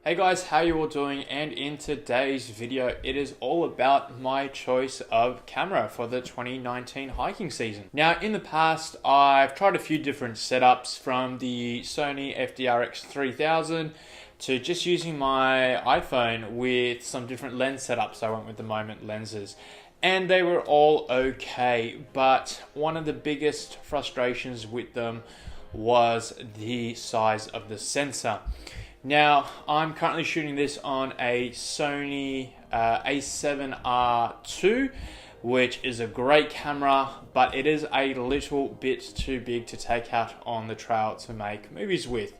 Hey guys, how you all doing? And in today's video, it is all about my choice of camera for the 2019 hiking season. Now, in the past, I've tried a few different setups from the Sony FDRX 3000 to just using my iPhone with some different lens setups. I went with the Moment lenses. And they were all okay, but one of the biggest frustrations with them was the size of the sensor. Now, I'm currently shooting this on a Sony a7R II, which is a great camera, but it is a little bit too big to take out on the trail to make movies with.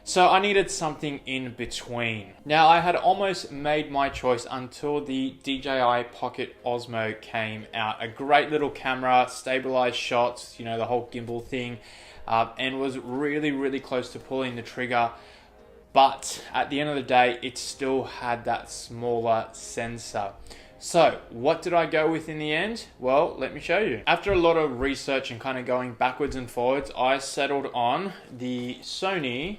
So I needed something in between. Now, I had almost made my choice until the DJI Pocket Osmo came out. A great little camera, stabilized shots, you know, the whole gimbal thing, and was really close to pulling the trigger. But at the end of the day, it still had that smaller sensor. So what did I go with in the end? Well, let me show you. After a lot of research and kind of going backwards and forwards, I settled on the Sony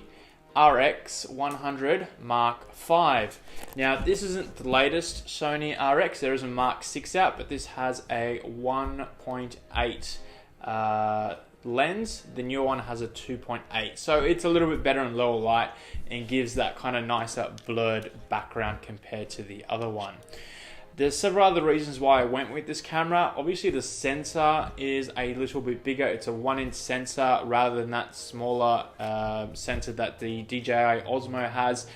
RX100 Mark V. Now, this isn't the latest Sony RX. There is a Mark VI out, but this has a 1.8 lens. The new one has a 2.8, so it's a little bit better in lower light and gives that kind of nicer blurred background compared to the other one. There's several other reasons why I went with this camera. Obviously, the sensor is a little bit bigger. It's a 1-inch sensor rather than that smaller sensor that the DJI Osmo has,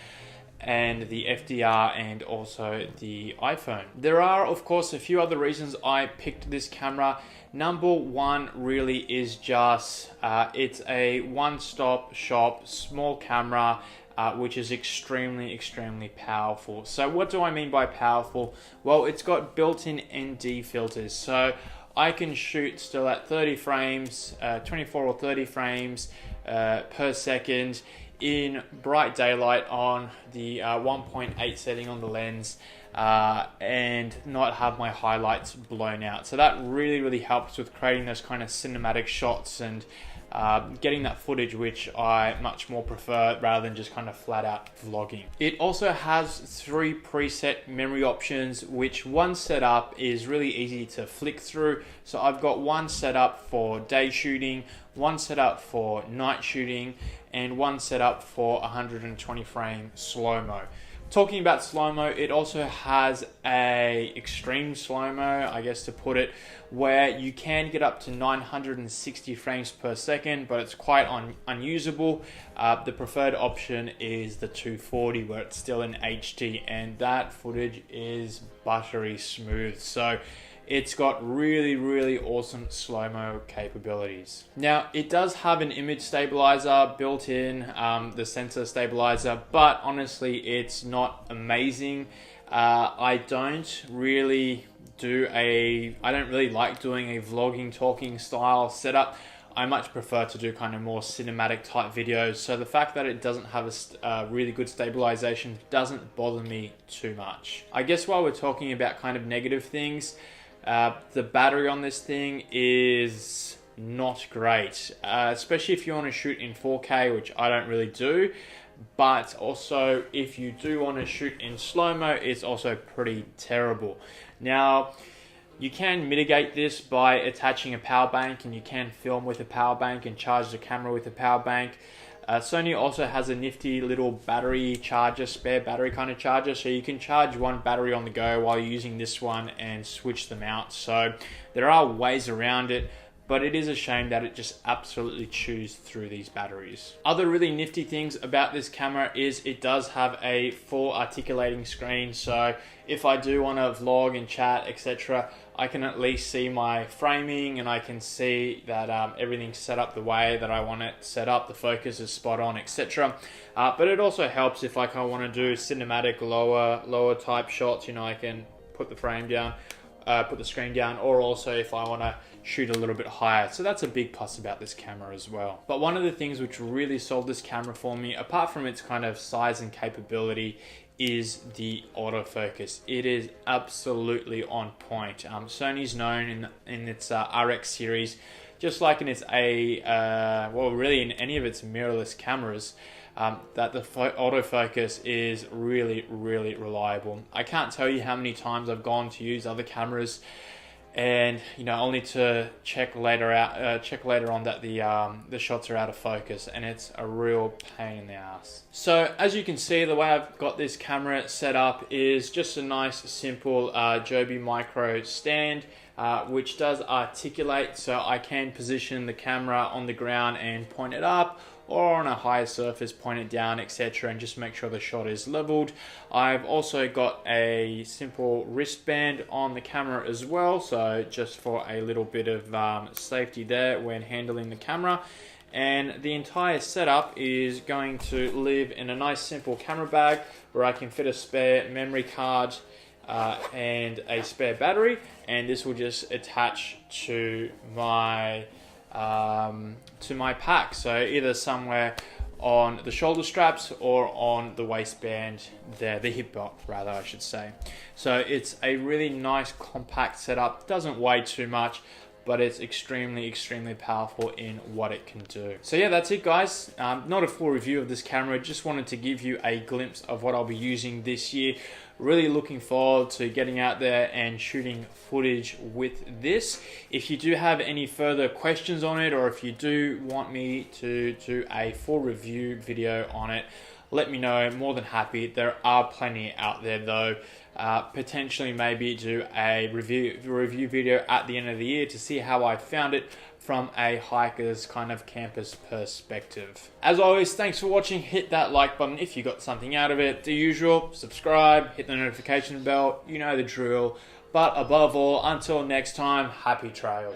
and the FDR, and also the iPhone. There are, of course, a few other reasons I picked this camera. Number one really is just it's a one-stop shop small camera, which is extremely powerful. So what do I mean by powerful? Well, it's got built-in ND filters, so I can shoot still at 30 frames, 24 or 30 frames per second in bright daylight on the 1.8 setting on the lens, and not have my highlights blown out. So that really helps with creating those kind of cinematic shots and getting that footage, which I much more prefer rather than just kind of flat out vlogging. It also has 3 preset memory options, which one setup is really easy to flick through. So I've got one setup for day shooting, one setup for night shooting, and one setup for 120 frame slow-mo. Talking about slow-mo, it also has a extreme slow-mo, I guess to put it, where you can get up to 960 frames per second, but it's quite unusable. The preferred option is the 240, where it's still in HD, and that footage is buttery smooth. So it's got really awesome slow-mo capabilities. Now, it does have an image stabilizer built in, the sensor stabilizer, but honestly, it's not amazing. I don't really like doing a vlogging, talking style setup. I much prefer to do kind of more cinematic type videos. So the fact that it doesn't have a really good stabilization doesn't bother me too much. I guess while we're talking about kind of negative things, the battery on this thing is not great, especially if you want to shoot in 4K, which I don't really do. But also, if you do want to shoot in slow-mo, it's also pretty terrible. Now, you can mitigate this by attaching a power bank, and you can film with a power bank and charge the camera with a power bank. Sony also has a nifty little battery charger, spare battery kind of charger, so you can charge one battery on the go while you're using this one and switch them out. So there are ways around it, but it is a shame that it just absolutely chews through these batteries. Other really nifty things about this camera is it does have a full articulating screen, so if I do want to vlog and chat, etc., I can at least see my framing, and I can see that everything's set up the way that I want it set up, the focus is spot on, etc. But it also helps if I kind of want to do cinematic lower type shots. You know, I can put the frame down, put the screen down, or also if I want to shoot a little bit higher. So that's a big plus about this camera as well. But one of the things which really sold this camera for me, apart from its kind of size and capability, is the autofocus. It is absolutely on point. Sony's known in its RX series, just like in its really in any of its mirrorless cameras, that the autofocus is really, really reliable. I can't tell you how many times I've gone to use other cameras, and only to check later on that the shots are out of focus, and it's a real pain in the ass. So as you can see, the way I've got this camera set up is just a nice simple Joby Micro stand, which does articulate, so I can position the camera on the ground and point it up, or on a higher surface, point it down, etc., and just make sure the shot is leveled. I've also got a simple wristband on the camera as well, so just for a little bit of safety there when handling the camera. And the entire setup is going to live in a nice simple camera bag where I can fit a spare memory card and a spare battery, and this will just attach to my pack, so either somewhere on the shoulder straps or on the waistband there, the hip belt rather, I should say. So it's a really nice compact setup, doesn't weigh too much, but it's extremely powerful in what it can do. So yeah, that's it guys. Not a full review of this camera, just wanted to give you a glimpse of what I'll be using this year. Really looking forward to getting out there and shooting footage with this. If you do have any further questions on it, or if you do want me to do a full review video on it, let me know. More than happy. There are plenty out there though. Potentially maybe do a review video at the end of the year to see how I found it from a hiker's kind of campus perspective. As always, thanks for watching. Hit that like button if you got something out of it. The usual, subscribe, hit the notification bell, you know the drill. But above all, until next time, happy trails.